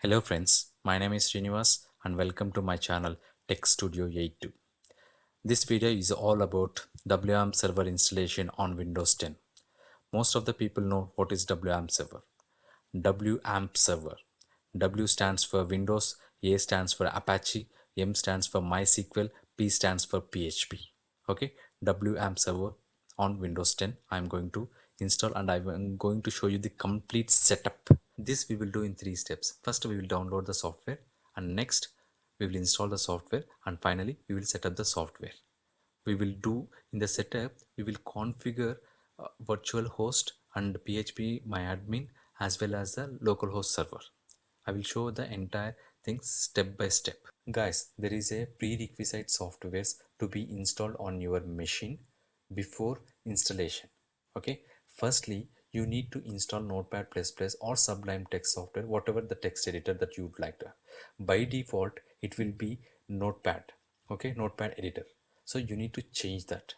Hello friends, my name is Srinivas and welcome to my channel Tech Studio 82. This video is all about WAMP server installation on Windows 10. Most of the people know what is WAMP server. WAMP server. W stands for Windows, A stands for Apache, M stands for MySQL, P stands for PHP. Okay, WAMP server on Windows 10 I am going to install and I am going to show you the complete setup. This we will do in 3 steps. First we will download the software, and next we will install the software, and finally we will set up the software. We will do in the setup, we will configure virtual host and PHPMYADMIN as well as the localhost server. I will show the entire thing step by step. Guys, there is a prerequisite softwares to be installed on your machine before installation. Okay, firstly you need to install Notepad++ or Sublime text software, whatever the text editor that you would like to have. By default it will be Notepad. Okay, Notepad editor, so you need to change that.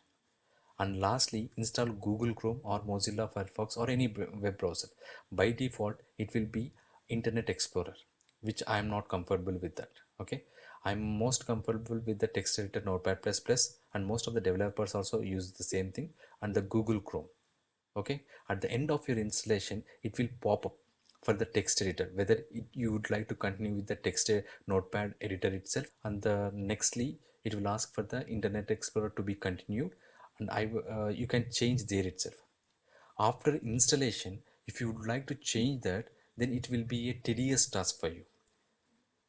And lastly, install Google Chrome or Mozilla Firefox or any web browser. By default it will be Internet Explorer, which I am not comfortable with that. Okay, I'm most comfortable with the text editor Notepad++, and most of the developers also use the same thing, and the Google Chrome. Okay, at the end of your installation it will pop up for the text editor whether you would like to continue with the text Notepad editor itself, and the nextly it will ask for the Internet Explorer to be continued, and you can change there itself. After installation, if you would like to change that, then it will be a tedious task for you.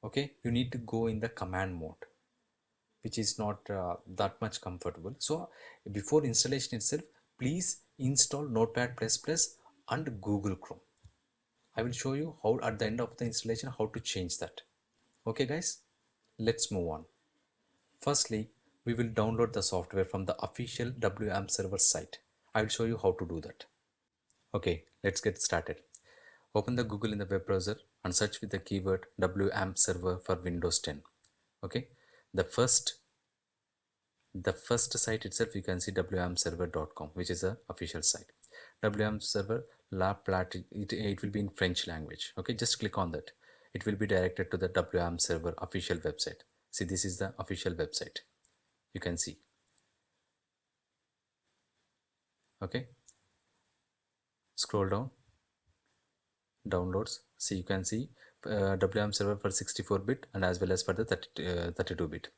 Okay, you need to go in the command mode, which is not that much comfortable. So before installation itself, please install Notepad++ and Google Chrome. I will show you how at the end of the installation how to change that. Okay guys, let's move on. Firstly, we will download the software from the official WAMP server site. I will show you how to do that. Okay, let's get started. Open the Google in the web browser and search with the keyword WAMP server for Windows 10. Okay, the first site itself you can see wampserver.com, which is the official site. WAMP server la plat, it will be in French language. Okay, just click on that. It will be directed to the WAMP server official website. See, this is the official website, you can see. Okay, scroll down, downloads. See, you can see WAMP server for 64-bit and as well as for the 32-bit,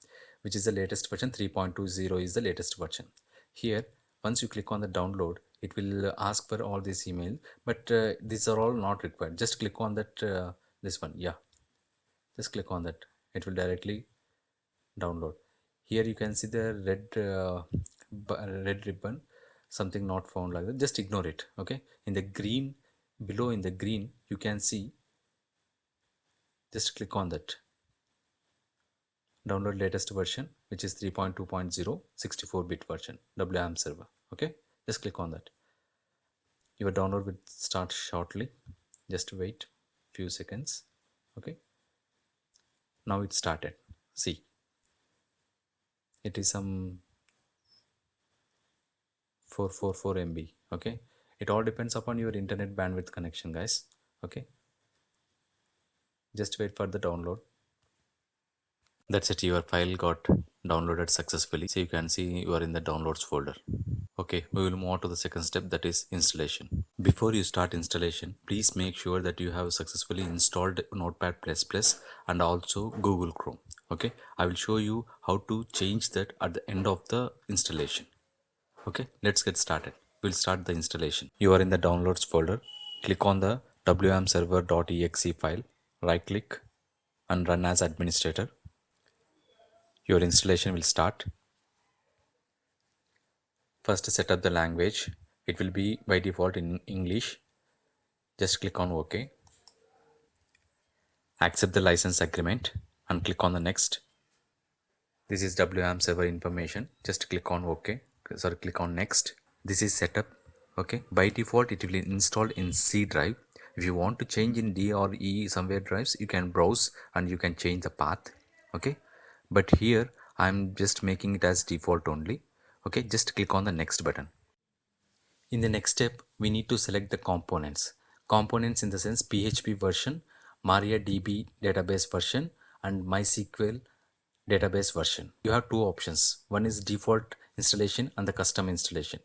which is the latest version. 3.20 is the latest version. Here, once you click on the download, it will ask for all these email, but these are all not required. Just click on that this one. Yeah, just click on that. It will directly download. Here you can see the red ribbon, something not found, like that. Just ignore it. Okay, in the green, below in the green you can see, just click on that, download latest version, which is 3.2.0 64-bit version WAMP server. Okay, just click on that. Your download will start shortly, just wait few seconds. Okay, now it started. See, it is some 444 MB. Okay, it all depends upon your internet bandwidth connection, guys. Okay, just wait for the download. That's it, your file got downloaded successfully. So you can see you are in the downloads folder. Okay, we will move on to the second step, that is installation. Before you start installation, please make sure that you have successfully installed Notepad++ and also Google Chrome. Okay, I will show you how to change that at the end of the installation. Okay, let's get started. We'll start the installation. You are in the downloads folder. Click on the wamserver.exe file, right click and run as administrator. Your installation will start. First set up the language. It will be by default in English. Just click on OK. Accept the license agreement and click on the next. This is WAMP server information. Just click on OK. Sorry, click on next. This is setup. Okay, by default it will be installed in C drive. If you want to change in D or E somewhere drives, you can browse and you can change the path. Okay, but here I'm just making it as default only. Okay, just click on the next button. In the next step, we need to select the components. Components in the sense PHP version MariaDB database version and MySQL database version. You have two options. One is default installation and the custom installation.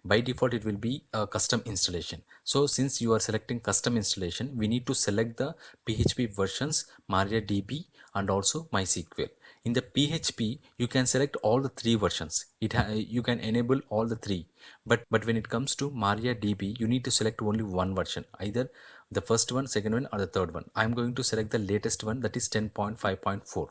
By default it will be a custom installation. So since you are selecting custom installation, we need to select the PHP versions MariaDB and also MySQL. In the PHP you can select all the three versions. You can enable all the three, but when it comes to MariaDB you need to select only one version, either the first one, second one or the third one. I am going to select the latest one, that is 10.5.4.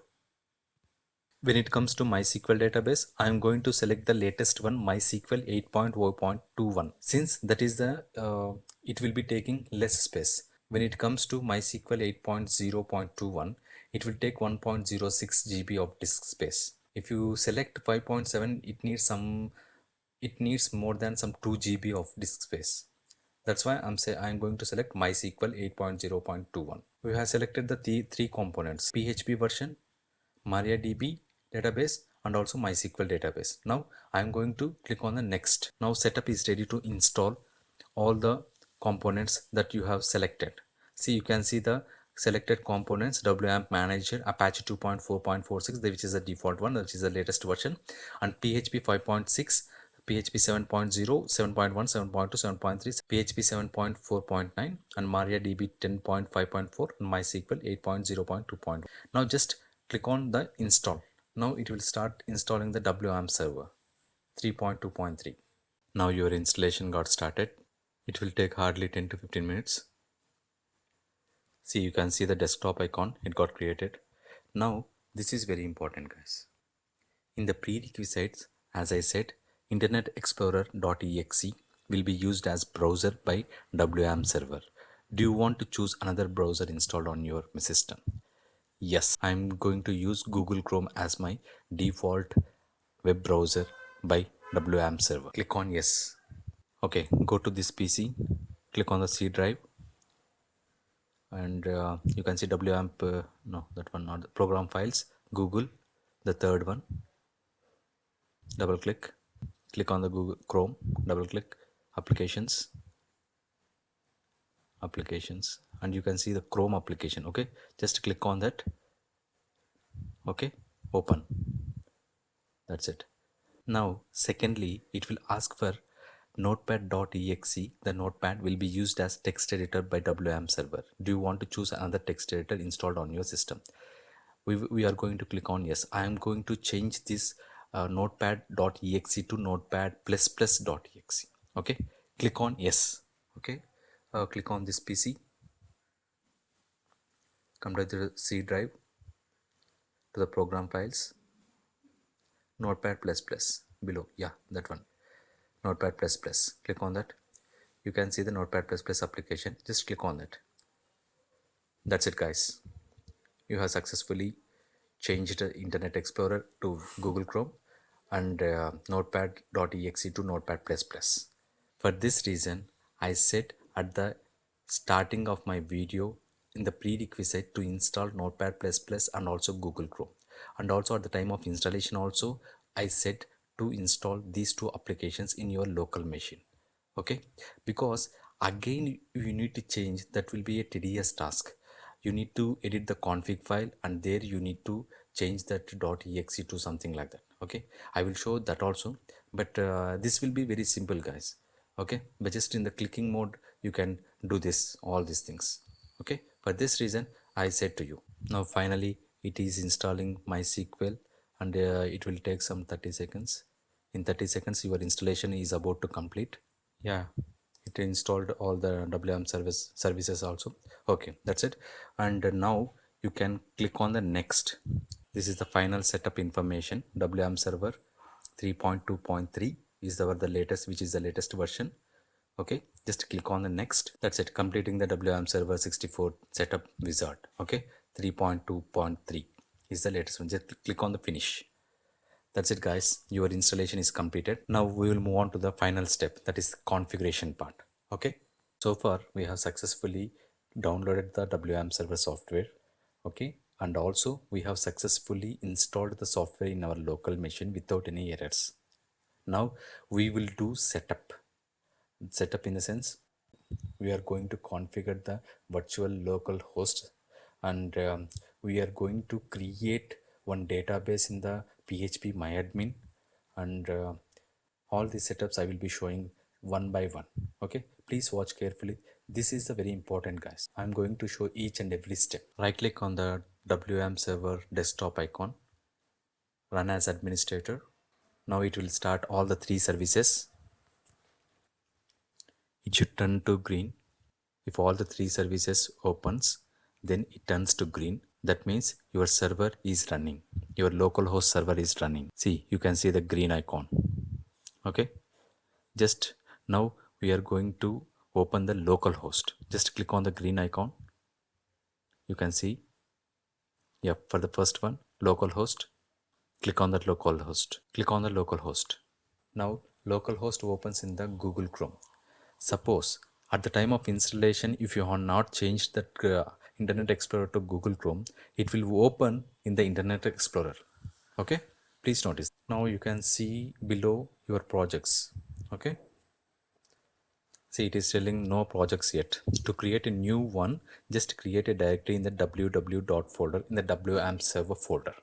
When it comes to MySQL database, I am going to select the latest one, MySQL 8.0.21, since that is it will be taking less space. When it comes to MySQL 8.0.21, it will take 1.06 GB of disk space. If you select 5.7, it needs more than some 2 GB of disk space. That's why I'm going to select MySQL 8.0.21. We have selected the three components: PHP version, MariaDB database and also MySQL database. Now I am going to click on the next. Now setup is ready to install all the components that you have selected. See, you can see the selected components: WAMP manager, Apache 2.4.46, which is the default one, which is the latest version, and PHP 5.6, PHP 7.0, 7.1, 7.2, 7.3, PHP 7.4.9, and MariaDB 10.5.4, and MySQL 8.0.2.1. Now just click on the install. Now it will start installing the WAMP server 3.2.3. Now your installation got started. It will take hardly 10 to 15 minutes. See, you can see the desktop icon, it got created. Now this is very important, guys. In the prerequisites, as I said, Internet Explorer.exe will be used as browser by WAMP server. Do you want to choose another browser installed on your system? Yes, I'm going to use Google Chrome as my default web browser by WAMP server. Click on yes. Okay, go to this PC, click on the C drive, and you can see WAMP, no, that one, not the program files, Google, the third one. Double click, click on the Google Chrome, double click, applications, and you can see the Chrome application. Okay, just click on that. Okay, open. That's it. Now secondly, it will ask for notepad.exe. The notepad will be used as text editor by WAMP server. Do you want to choose another text editor installed on your system? We are going to click on yes. I am going to change this notepad.exe to notepad++.exe. Okay, click on yes. Okay, click on this PC, come to the C drive, to the program files, notepad++ below, yeah, that one, notepad++. Click on that. You can see the notepad++ application. Just click on that. That's it, guys. You have successfully changed Internet Explorer to Google Chrome and notepad.exe to notepad++. For this reason, I said at the starting of my video in the prerequisite to install notepad++ and also Google Chrome, and also at the time of installation also I said to install these two applications in your local machine. Okay, because again you need to change, that will be a tedious task. You need to edit the config file and there you need to change that .exe to something like that. Okay, I will show that also, but this will be very simple, guys. Okay, but just in the clicking mode you can do this, all these things. Okay, for this reason I said to you. Now finally it is installing MySQL, and it will take some 30 seconds. In 30 seconds your installation is about to complete. Yeah, it installed all the WAMP services also. Okay, that's it. And now you can click on the next. This is the final setup information. WAMP server 3.2.3 is the latest, which is the latest version. Okay, just click on the next. That's it, completing the WAMP server 64 setup wizard. Okay, 3.2.3 is the latest one. Just click on the finish. That's it, guys. Your installation is completed. Now we will move on to the final step, that is configuration part. Okay. So far we have successfully downloaded the WAMP server software. Okay. And also we have successfully installed the software in our local machine without any errors. Now we will do setup. Setup in the sense we are going to configure the virtual local host and we are going to create one database in the PHPMYADMIN, and all these setups I will be showing one by one. Okay, please watch carefully. This is the very important, guys. I'm going to show each and every step. Right click on the WAMP server desktop icon, run as administrator. Now it will start all the three services. It should turn to green. If all the three services opens, then it turns to green. That means your server is running. Your localhost server is running. See, you can see the green icon. Okay. Just now we are going to open the localhost. Just click on the green icon. You can see, yeah, for the first one, localhost. Click on that localhost. Click on the localhost. Now localhost opens in the Google Chrome. Suppose at the time of installation, if you have not changed that Internet Explorer to Google Chrome, it will open in the Internet Explorer. Okay, please notice. Now you can see below your projects. Okay, see, it is telling no projects yet. To create a new one, just create a directory in the www folder in the WAMP server folder.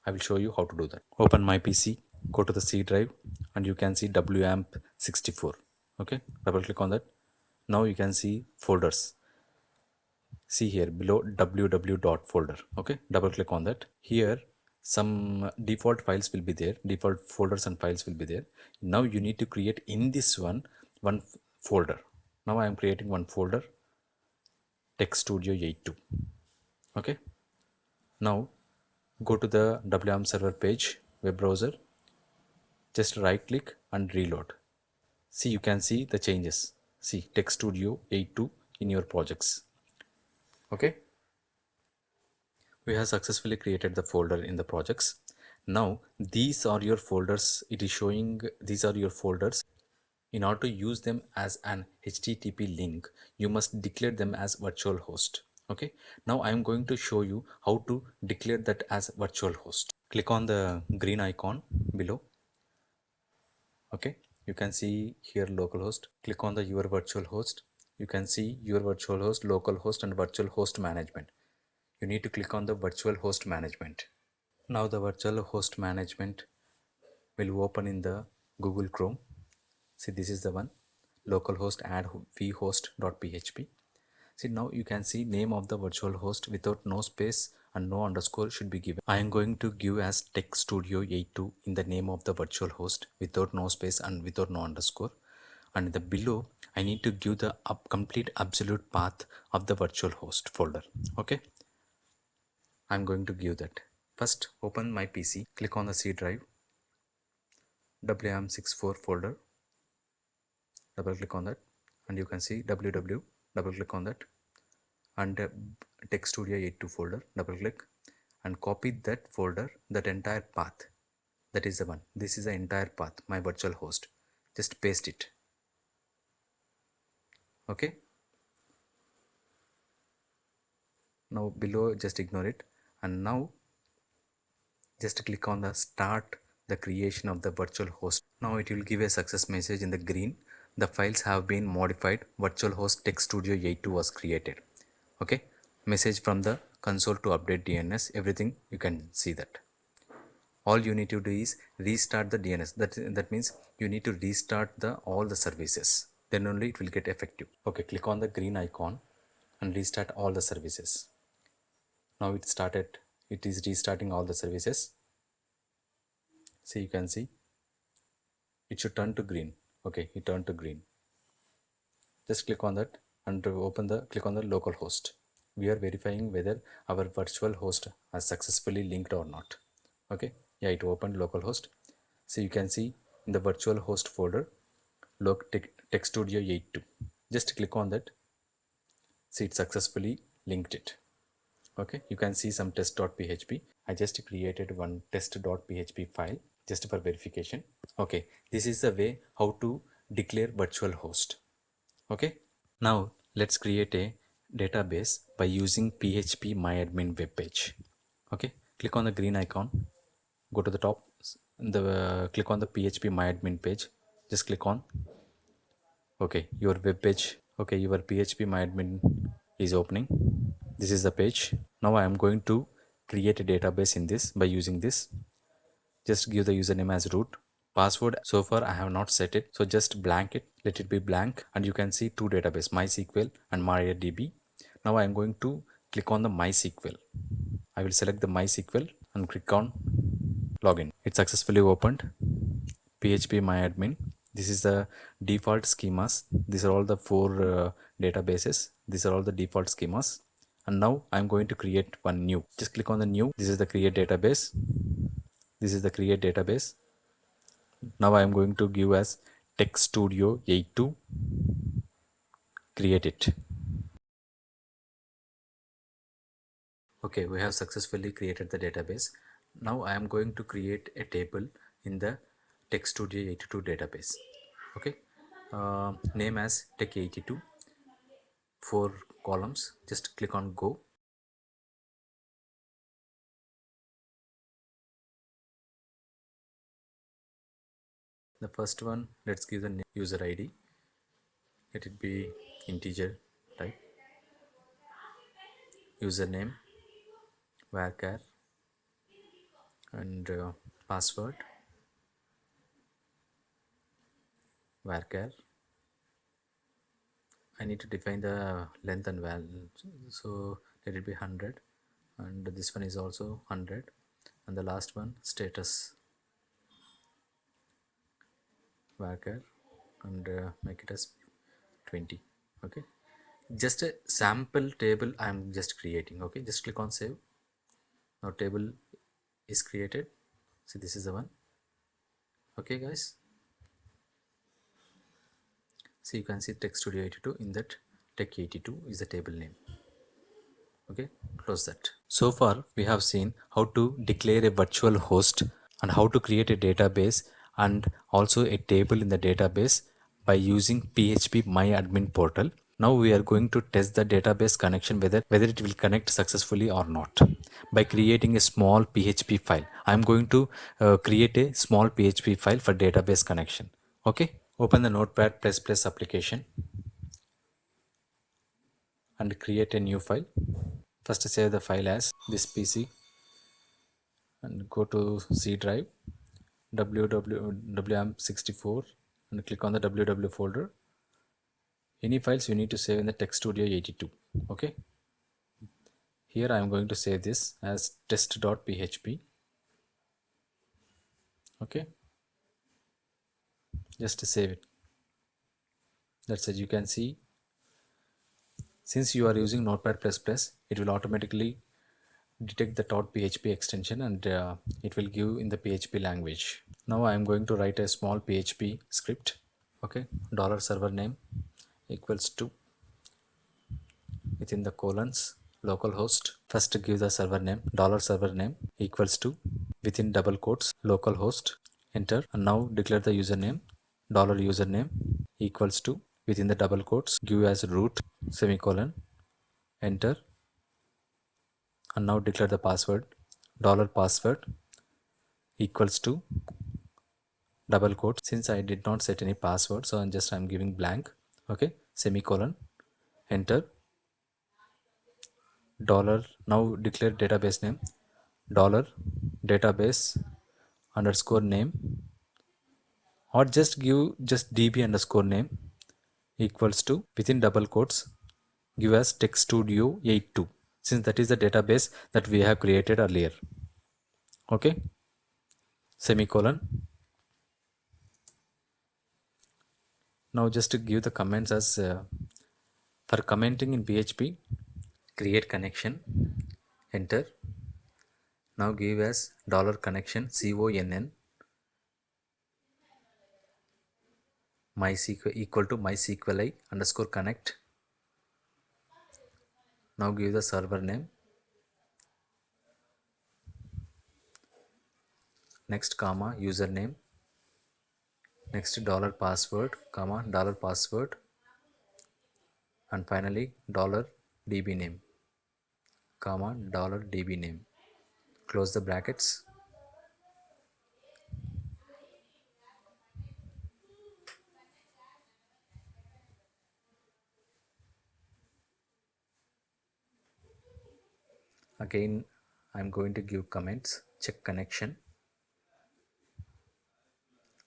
I will show you how to do that. Open my PC, go to the C drive, and you can see WAMP 64. Okay, double click on that. Now you can see folders. See here below www folder. Okay, double click on that. Here some default files will be there, default folders and files will be there. Now you need to create in this one folder. Now I am creating one folder, Text Studio 82. Okay, now go to the WAMP server page, web browser, just right click and reload. See, you can see the changes. See, Text Studio 82 in your projects. Okay, we have successfully created the folder in the projects. Now these are your folders. It is showing these are your folders. In order to use them as an HTTP link, you must declare them as virtual host. Okay, now I am going to show you how to declare that as virtual host. Click on the green icon below. Okay, you can see here localhost. Click on the your virtual host. You can see your virtual host, localhost, and virtual host management. You need to click on the virtual host management. Now the virtual host management will open in the Google Chrome. See, this is the one, localhost add vhost.php. See, now you can see name of the virtual host without no space and no underscore should be given. I am going to give as Text Studio 82 in the name of the virtual host without no space and without no underscore. And the below I need to give the complete absolute path of the virtual host folder. Okay, I'm going to give that. First open my PC, click on the C drive, WAM64 folder, double click on that, and you can see www, double click on that, and Text Studio 82 folder, double click, and copy that folder, that entire path. That is the one. This is the entire path, my virtual host. Just paste it. Okay, now below just ignore it, and now just click on the start the creation of the virtual host. Now it will give a success message in the green. The files have been modified. Virtual host Text Studio 82 was created. Okay, message from the console to update DNS. Everything you can see that. All you need to do is restart the DNS. That means you need to restart the all the services. Then only it will get effective. Okay, click on the green icon and restart all the services. Now it started. It is restarting all the services. See, you can see it should turn to green. Okay, it turned to green. Just click on that and click on the local host. We are verifying whether our virtual host has successfully linked or not. Okay, yeah, it opened localhost. So you can see in the virtual host folder Text Studio 82. Just click on that. See, it successfully linked it. Okay, you can see some test.php. I just created one test.php file just for verification. Okay, this is the way how to declare virtual host. Okay, now let's create a database by using PHPMYADMIN web page. Okay, click on the green icon, go to the top, click on the PHPMYADMIN page. Just click on. Okay, your web page. Okay, your PHPMYADMIN is opening. This is the page. Now I am going to create a database in this by using this. Just give the username as root. Password, so far I have not set it, so just blank it, let it be blank, and you can see two database, mysql and MariaDB. Now I am going to click on the mysql. I will select the mysql and click on login. It successfully opened. PHPMYADMIN. This is the default schemas. These are all the four databases. These are all the default schemas. And now I'm going to create one new. Just click on the new. This is the create database. This is the create database. Now I am going to give as Text Studio 82. Create it. Okay, we have successfully created the database. Now I am going to create a table in the Text Studio 82 database. Okay, name as Tech82. 4 columns. Just click on go. The first one, let's give the user ID. Let it be integer type. Username, varchar, and password, varchar. I need to define the length and value, so let it be 100, and this one is also 100, and the last one status, varchar, and make it as 20. Okay, just a sample table I am just creating. Okay, just click on save. Now table is created. See, this is the one. Okay guys, so you can see Text Studio 82. In that, Tech 82 is the table name. Okay, close that. So far we have seen how to declare a virtual host and how to create a database and also a table in the database by using PHP MyAdmin portal. Now we are going to test the database connection, whether it will connect successfully or not, by creating a small PHP file. I am going to create a small PHP file for database connection. Okay, open the Notepad++ application and create a new file. First save the file as this PC and go to C drive, WAMP64, and click on the WW folder. Any files you need to save in the Text Studio 82. Okay, here I am going to save this as test.php. Okay, just to save it. That's it. You can see, since you are using Notepad++, it will automatically detect the .php extension, and it will give in the PHP language. Now I am going to write a small PHP script. Okay, $server name equals to, within the colons, localhost. First give the server name, $server name equals to, within double quotes, localhost. Enter, and now declare the username, $username equals to, within the double quotes, give as root, semicolon. Enter, and now declare the password, $password equals to, double quote. Since I did not set any password, so I'm giving blank. Okay, semicolon. Enter, dollar. Now declare database name, dollar database underscore name, or just give just db underscore name equals to, within double quotes, give as Text Studio 82, since that is the database that we have created earlier. Okay, semicolon. Now just to give the comments as for commenting in PHP, create connection. Enter. Now give as $connection, CONN, MySQL equal to MySQLi underscore connect. Now give the server name. Next comma username. Next $password, comma $password, and finally $db name, comma $db name. Close the brackets. Again, I'm going to give comments, check connection.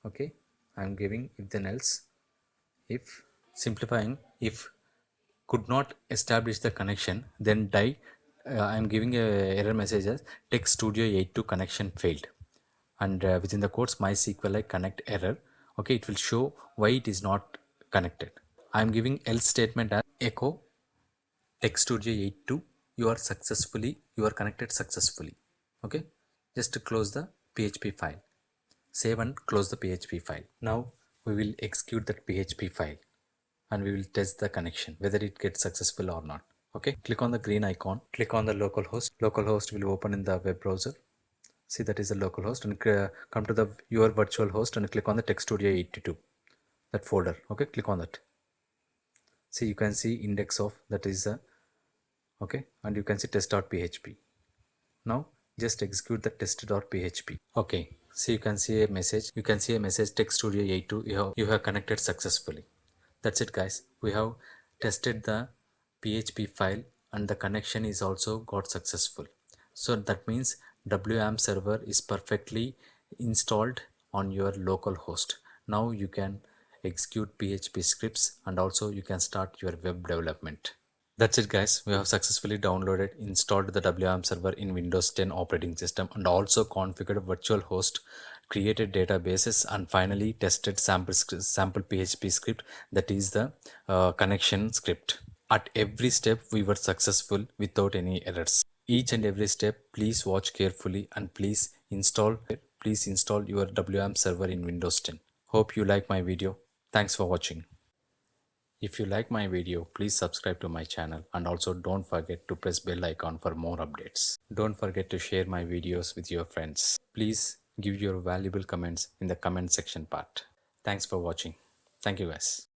Okay, I'm giving if then else, if simplifying, if could not establish the connection, then die. I'm giving a error message as text studio 82 connection failed, and within the quotes mysql connect error. Okay, it will show why it is not connected. I'm giving else statement as echo text studio 82 you are connected successfully. Okay, just to close the php file, save and close the php file. Now we will execute that php file and we will test the connection whether it gets successful or not. Okay, click on the green icon, click on the localhost. Localhost will open in the web browser. See, that is the localhost, and come to the your virtual host and click on the text studio 82, that folder. Okay, click on that. See, you can see index of that is the okay, and you can see test.php. Now just execute the test.php. Okay, so you can see a message. You can see a message text studio 82 you have connected successfully. That's it, guys. We have tested the PHP file and the connection is also got successful. So that means WAMP server is perfectly installed on your local host. Now you can execute PHP scripts and also you can start your web development. That's it, guys. We have successfully downloaded, installed the WAMP server in Windows 10 operating system and also configured virtual host, created databases, and finally tested sample PHP script, that is the connection script. At every step we were successful without any errors. Each and every step please watch carefully and please install your WAMP server in Windows 10. Hope you like my video. Thanks for watching. If you like my video, please subscribe to my channel and also don't forget to press bell icon for more updates. Don't forget to share my videos with your friends. Please give your valuable comments in the comment section part. Thanks for watching. Thank you, guys.